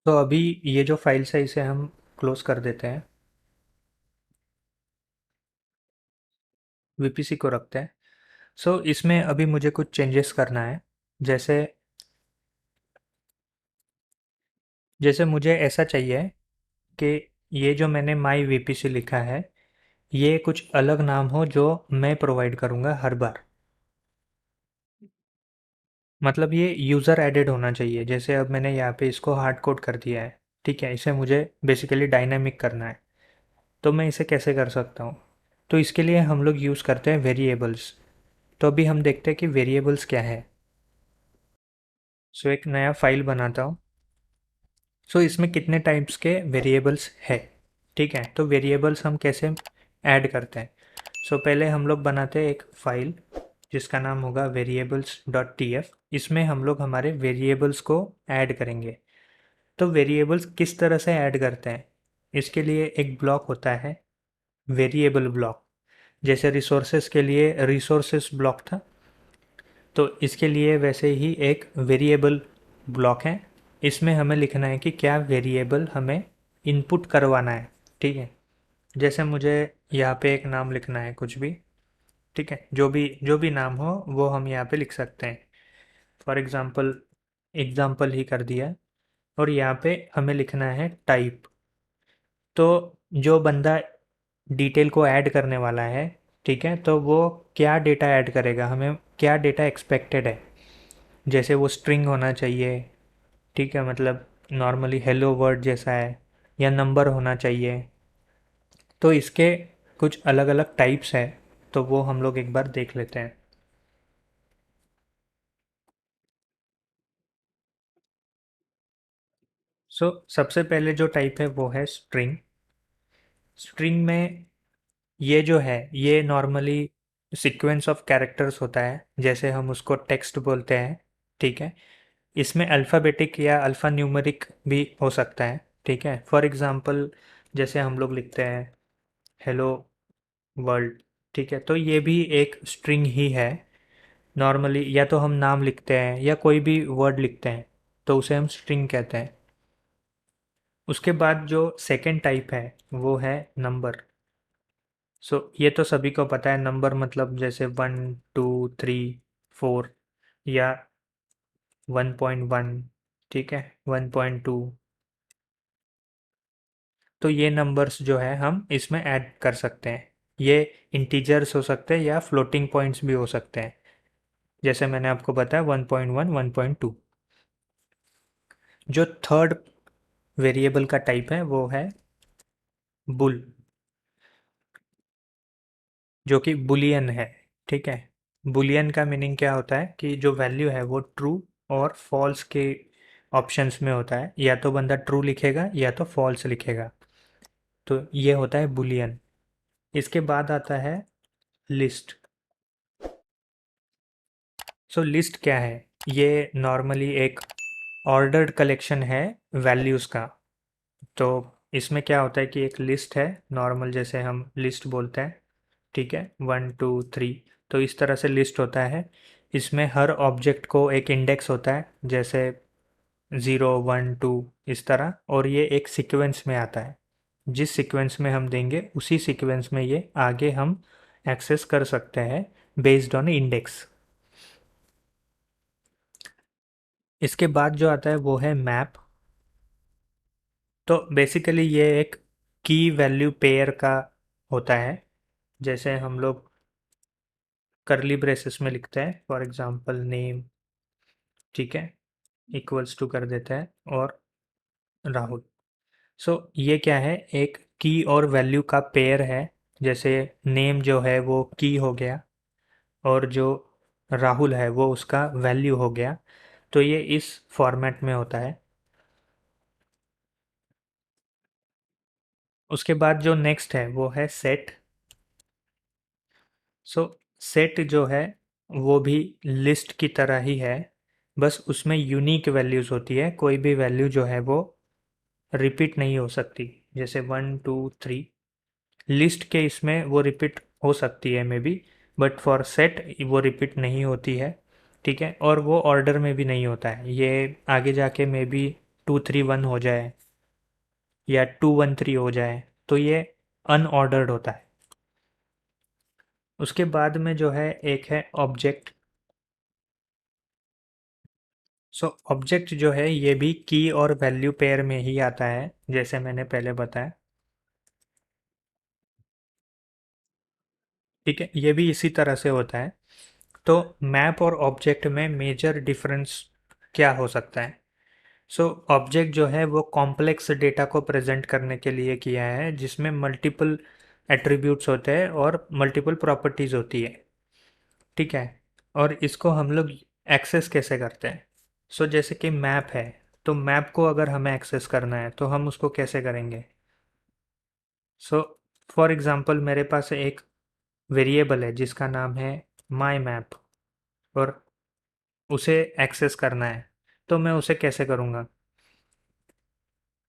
तो अभी ये जो फाइल्स है इसे हम क्लोज कर देते हैं, वीपीसी को रखते हैं। सो इसमें अभी मुझे कुछ चेंजेस करना है। जैसे जैसे मुझे ऐसा चाहिए कि ये जो मैंने माई वीपीसी लिखा है ये कुछ अलग नाम हो जो मैं प्रोवाइड करूँगा हर बार। मतलब ये यूज़र एडेड होना चाहिए। जैसे अब मैंने यहाँ पे इसको हार्ड कोड कर दिया है, ठीक है, इसे मुझे बेसिकली डायनामिक करना है। तो मैं इसे कैसे कर सकता हूँ? तो इसके लिए हम लोग यूज़ करते हैं वेरिएबल्स। तो अभी हम देखते हैं कि वेरिएबल्स क्या है। सो एक नया फाइल बनाता हूँ। सो इसमें कितने टाइप्स के वेरिएबल्स है, ठीक है। तो वेरिएबल्स हम कैसे ऐड करते हैं? सो पहले हम लोग बनाते हैं एक फाइल जिसका नाम होगा वेरिएबल्स डॉट टी एफ। इसमें हम लोग हमारे वेरिएबल्स को ऐड करेंगे। तो वेरिएबल्स किस तरह से ऐड करते हैं? इसके लिए एक ब्लॉक होता है, वेरिएबल ब्लॉक। जैसे रिसोर्सेस के लिए रिसोर्सेस ब्लॉक था, तो इसके लिए वैसे ही एक वेरिएबल ब्लॉक है। इसमें हमें लिखना है कि क्या वेरिएबल हमें इनपुट करवाना है, ठीक है। जैसे मुझे यहाँ पे एक नाम लिखना है कुछ भी, ठीक है, जो भी नाम हो वो हम यहाँ पे लिख सकते हैं। फॉर एग्ज़ाम्पल एग्ज़ाम्पल ही कर दिया। और यहाँ पे हमें लिखना है टाइप। तो जो बंदा डिटेल को ऐड करने वाला है, ठीक है, तो वो क्या डेटा ऐड करेगा, हमें क्या डेटा एक्सपेक्टेड है। जैसे वो स्ट्रिंग होना चाहिए, ठीक है, मतलब नॉर्मली हेलो वर्ड जैसा है, या नंबर होना चाहिए। तो इसके कुछ अलग अलग टाइप्स है, तो वो हम लोग एक बार देख लेते हैं। सबसे पहले जो टाइप है वो है स्ट्रिंग। स्ट्रिंग में ये जो है ये नॉर्मली सीक्वेंस ऑफ कैरेक्टर्स होता है, जैसे हम उसको टेक्स्ट बोलते हैं, ठीक है। इसमें अल्फ़ाबेटिक या अल्फ़ा न्यूमेरिक भी हो सकता है, ठीक है। फॉर एग्ज़ाम्पल जैसे हम लोग लिखते हैं हेलो वर्ल्ड, ठीक है, तो ये भी एक स्ट्रिंग ही है। नॉर्मली या तो हम नाम लिखते हैं या कोई भी वर्ड लिखते हैं तो उसे हम स्ट्रिंग कहते हैं। उसके बाद जो सेकंड टाइप है वो है नंबर। ये तो सभी को पता है, नंबर मतलब जैसे 1 2 3 4 या 1.1, ठीक है, 1.2। तो ये नंबर्स जो है हम इसमें ऐड कर सकते हैं। ये इंटीजर्स हो सकते हैं या फ्लोटिंग पॉइंट्स भी हो सकते हैं, जैसे मैंने आपको बताया 1.1 1.2। जो थर्ड वेरिएबल का टाइप है वो है बुल, जो कि बुलियन है, ठीक है। बुलियन का मीनिंग क्या होता है कि जो वैल्यू है वो ट्रू और फॉल्स के ऑप्शंस में होता है, या तो बंदा ट्रू लिखेगा या तो फॉल्स लिखेगा। तो ये होता है बुलियन। इसके बाद आता है लिस्ट। लिस्ट क्या है? ये नॉर्मली एक ऑर्डर्ड कलेक्शन है वैल्यूज़ का। तो इसमें क्या होता है कि एक लिस्ट है नॉर्मल, जैसे हम लिस्ट बोलते हैं, ठीक है, 1 2 3। तो इस तरह से लिस्ट होता है। इसमें हर ऑब्जेक्ट को एक इंडेक्स होता है, जैसे 0 1 2 इस तरह, और ये एक सीक्वेंस में आता है। जिस सीक्वेंस में हम देंगे उसी सीक्वेंस में ये आगे हम एक्सेस कर सकते हैं बेस्ड ऑन इंडेक्स। इसके बाद जो आता है वो है मैप। तो बेसिकली ये एक की वैल्यू पेयर का होता है। जैसे हम लोग करली ब्रेसेस में लिखते हैं, फॉर एग्जांपल नेम, ठीक है, इक्वल्स टू कर देते हैं और राहुल। ये क्या है, एक की और वैल्यू का पेयर है। जैसे नेम जो है वो की हो गया और जो राहुल है वो उसका वैल्यू हो गया। तो ये इस फॉर्मेट में होता है। उसके बाद जो नेक्स्ट है वो है सेट। सो सेट जो है वो भी लिस्ट की तरह ही है, बस उसमें यूनिक वैल्यूज़ होती है। कोई भी वैल्यू जो है वो रिपीट नहीं हो सकती। जैसे 1 2 3 लिस्ट के इसमें वो रिपीट हो सकती है may be, but for set वो रिपीट नहीं होती है, ठीक है। और वो ऑर्डर में भी नहीं होता है, ये आगे जाके मे बी 231 हो जाए या 213 हो जाए, तो ये अनऑर्डर्ड होता है। उसके बाद में जो है एक है ऑब्जेक्ट। सो ऑब्जेक्ट जो है ये भी की और वैल्यू पेयर में ही आता है, जैसे मैंने पहले बताया। ठीक है, ये भी इसी तरह से होता है। तो मैप और ऑब्जेक्ट में मेजर डिफरेंस क्या हो सकता है? सो ऑब्जेक्ट जो है वो कॉम्प्लेक्स डेटा को प्रेजेंट करने के लिए किया है, जिसमें मल्टीपल एट्रीब्यूट्स होते हैं और मल्टीपल प्रॉपर्टीज होती है। ठीक है, और इसको हम लोग एक्सेस कैसे करते हैं? सो जैसे कि मैप है, तो मैप को अगर हमें एक्सेस करना है तो हम उसको कैसे करेंगे? सो फॉर एग्जांपल मेरे पास एक वेरिएबल है जिसका नाम है माई मैप, और उसे एक्सेस करना है, तो मैं उसे कैसे करूँगा?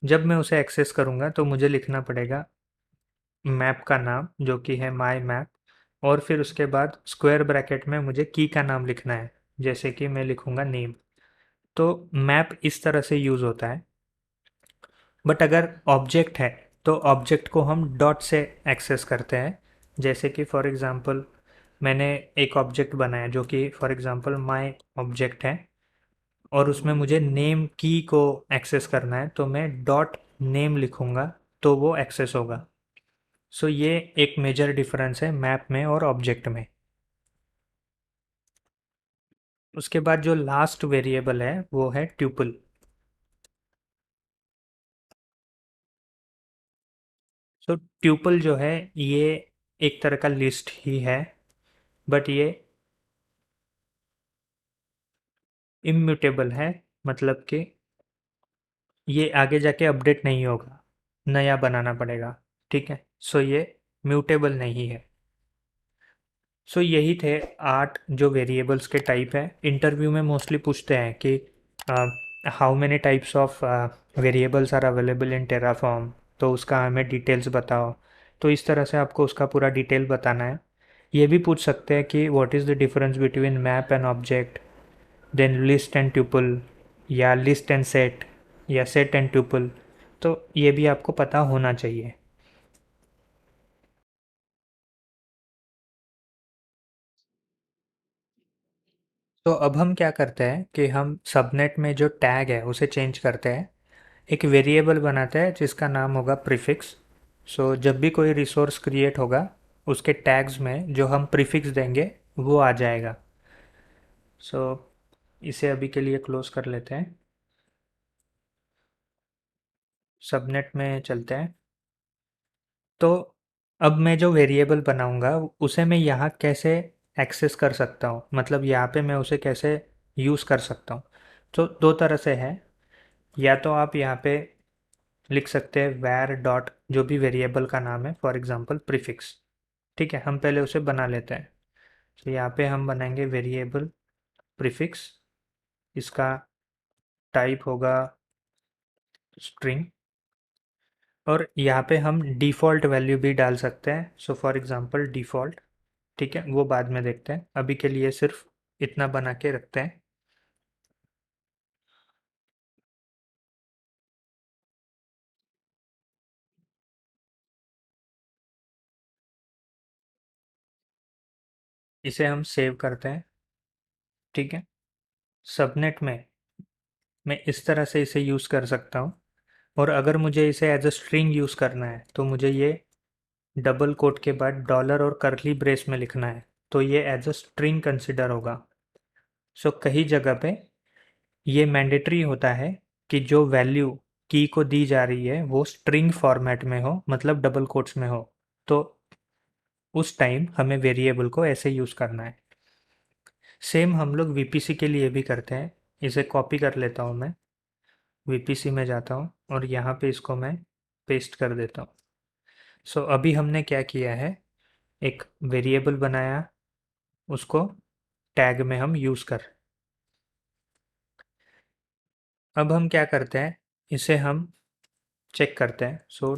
जब मैं उसे एक्सेस करूँगा तो मुझे लिखना पड़ेगा मैप का नाम जो कि है माई मैप, और फिर उसके बाद स्क्वायर ब्रैकेट में मुझे की का नाम लिखना है, जैसे कि मैं लिखूँगा नेम। तो मैप इस तरह से यूज़ होता है। बट अगर ऑब्जेक्ट है तो ऑब्जेक्ट को हम डॉट से एक्सेस करते हैं, जैसे कि फॉर एग्ज़ाम्पल मैंने एक ऑब्जेक्ट बनाया जो कि फॉर एग्ज़ाम्पल माई ऑब्जेक्ट है, और उसमें मुझे नेम की को एक्सेस करना है, तो मैं डॉट नेम लिखूँगा, तो वो एक्सेस होगा। सो ये एक मेजर डिफरेंस है मैप में और ऑब्जेक्ट में। उसके बाद जो लास्ट वेरिएबल है वो है ट्यूपल। सो ट्यूपल जो है ये एक तरह का लिस्ट ही है, बट ये इम्यूटेबल है, मतलब कि ये आगे जाके अपडेट नहीं होगा, नया बनाना पड़ेगा। ठीक है, सो ये म्यूटेबल नहीं है। सो यही थे 8 जो वेरिएबल्स के टाइप है। इंटरव्यू में मोस्टली पूछते हैं कि how many types of variables are available in Terraform, तो उसका हमें डिटेल्स बताओ। तो इस तरह से आपको उसका पूरा डिटेल बताना है। ये भी पूछ सकते हैं कि what is the difference between map and object, then list and tuple, या लिस्ट एंड सेट, या सेट एंड ट्यूपल। तो ये भी आपको पता होना चाहिए। तो अब हम क्या करते हैं कि हम सबनेट में जो टैग है उसे चेंज करते हैं, एक वेरिएबल बनाते हैं जिसका नाम होगा प्रीफिक्स। सो जब भी कोई रिसोर्स क्रिएट होगा उसके टैग्स में जो हम प्रीफिक्स देंगे वो आ जाएगा। सो इसे अभी के लिए क्लोज कर लेते हैं। सबनेट में चलते हैं। तो अब मैं जो वेरिएबल बनाऊंगा उसे मैं यहाँ कैसे एक्सेस कर सकता हूँ, मतलब यहाँ पे मैं उसे कैसे यूज़ कर सकता हूँ? तो दो तरह से है। या तो आप यहाँ पे लिख सकते हैं वैर डॉट जो भी वेरिएबल का नाम है, फॉर एग्जांपल प्रीफिक्स। ठीक है, हम पहले उसे बना लेते हैं। तो यहाँ पे हम बनाएंगे वेरिएबल प्रीफिक्स, इसका टाइप होगा स्ट्रिंग, और यहाँ पे हम डिफ़ॉल्ट वैल्यू भी डाल सकते हैं। So for example default. ठीक है, वो बाद में देखते हैं, अभी के लिए सिर्फ इतना बना के रखते हैं। इसे हम सेव करते हैं। ठीक है, सबनेट में मैं इस तरह से इसे यूज़ कर सकता हूँ, और अगर मुझे इसे एज अ स्ट्रिंग यूज़ करना है तो मुझे ये डबल कोट के बाद डॉलर और करली ब्रेस में लिखना है, तो ये एज अ स्ट्रिंग कंसिडर होगा। सो कई जगह पे ये मैंडेटरी होता है कि जो वैल्यू की को दी जा रही है वो स्ट्रिंग फॉर्मेट में हो, मतलब डबल कोट्स में हो। तो उस टाइम हमें वेरिएबल को ऐसे यूज़ करना है। सेम हम लोग वीपीसी के लिए भी करते हैं। इसे कॉपी कर लेता हूँ मैं, वीपीसी में जाता हूँ और यहाँ पे इसको मैं पेस्ट कर देता हूँ। सो अभी हमने क्या किया है, एक वेरिएबल बनाया, उसको टैग में हम यूज़ कर। अब हम क्या करते हैं, इसे हम चेक करते हैं। सो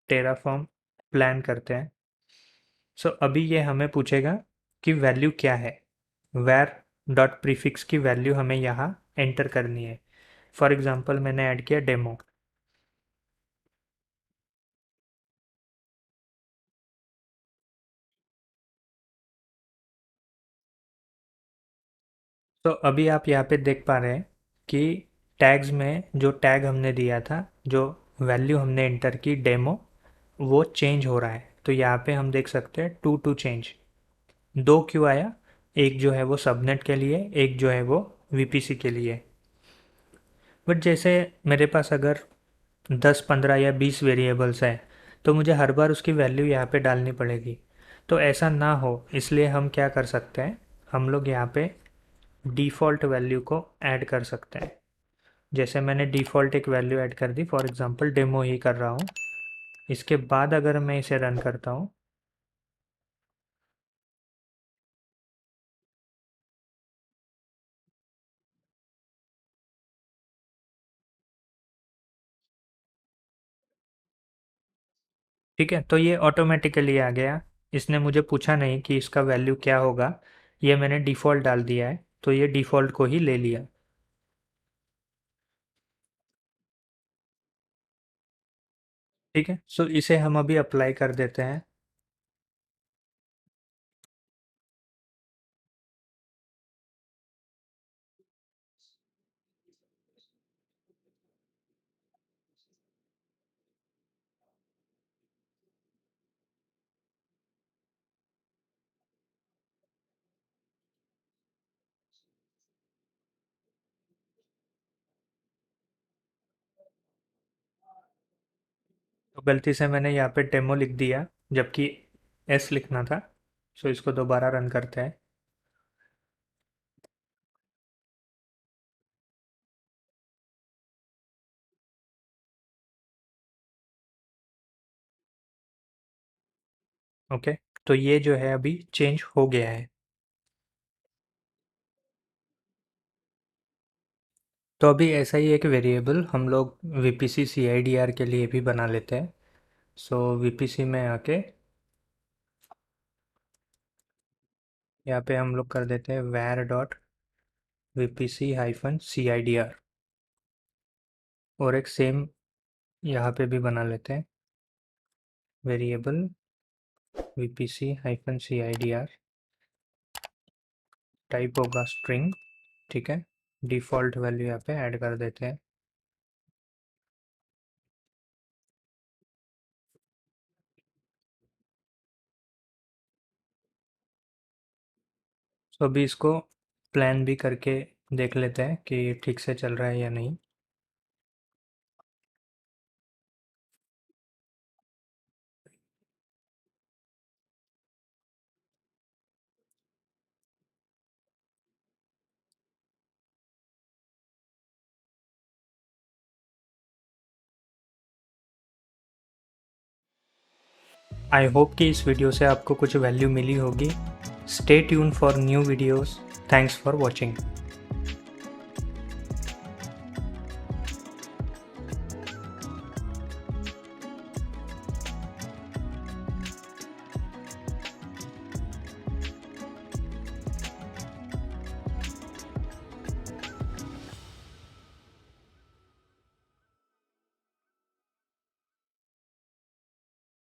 टेराफॉर्म प्लान करते हैं। सो अभी ये हमें पूछेगा कि वैल्यू क्या है। वैर डॉट प्रीफिक्स की वैल्यू हमें यहाँ एंटर करनी है। फॉर एग्ज़ाम्पल मैंने ऐड किया डेमो। तो अभी आप यहाँ पे देख पा रहे हैं कि टैग्स में जो टैग हमने दिया था, जो वैल्यू हमने इंटर की डेमो, वो चेंज हो रहा है। तो यहाँ पे हम देख सकते हैं टू चेंज, दो क्यों आया, एक जो है वो सबनेट के लिए, एक जो है वो वीपीसी के लिए। बट जैसे मेरे पास अगर 10 15 या 20 वेरिएबल्स हैं, तो मुझे हर बार उसकी वैल्यू यहाँ पे डालनी पड़ेगी। तो ऐसा ना हो इसलिए हम क्या कर सकते हैं, हम लोग यहाँ पे डिफ़ॉल्ट वैल्यू को ऐड कर सकते हैं। जैसे मैंने डिफ़ॉल्ट एक वैल्यू ऐड कर दी, फॉर एग्जांपल डेमो ही कर रहा हूँ। इसके बाद अगर मैं इसे रन करता हूँ, ठीक है, तो ये ऑटोमेटिकली आ गया। इसने मुझे पूछा नहीं कि इसका वैल्यू क्या होगा, ये मैंने डिफ़ॉल्ट डाल दिया है, तो ये डिफ़ॉल्ट को ही ले लिया। ठीक है, सो इसे हम अभी अप्लाई कर देते हैं। तो गलती से मैंने यहाँ पे डेमो लिख दिया, जबकि एस लिखना था। सो इसको दोबारा रन करते हैं। ओके, तो ये जो है अभी चेंज हो गया है। तो अभी ऐसा ही एक वेरिएबल हम लोग वीपीसी सीआईडीआर के लिए भी बना लेते हैं। सो वीपीसी में आके यहाँ पे हम लोग कर देते हैं वैर डॉट वीपीसी हाइफन सीआईडीआर, और एक सेम यहाँ पे भी बना लेते हैं variable VPC hyphen CIDR, type होगा स्ट्रिंग। ठीक है, डिफ़ॉल्ट वैल्यू यहाँ पे ऐड कर देते हैं। तो अभी इसको प्लान भी करके देख लेते हैं कि ये ठीक से चल रहा है या नहीं। आई होप कि इस वीडियो से आपको कुछ वैल्यू मिली होगी। Stay tune for new videos. Thanks for watching.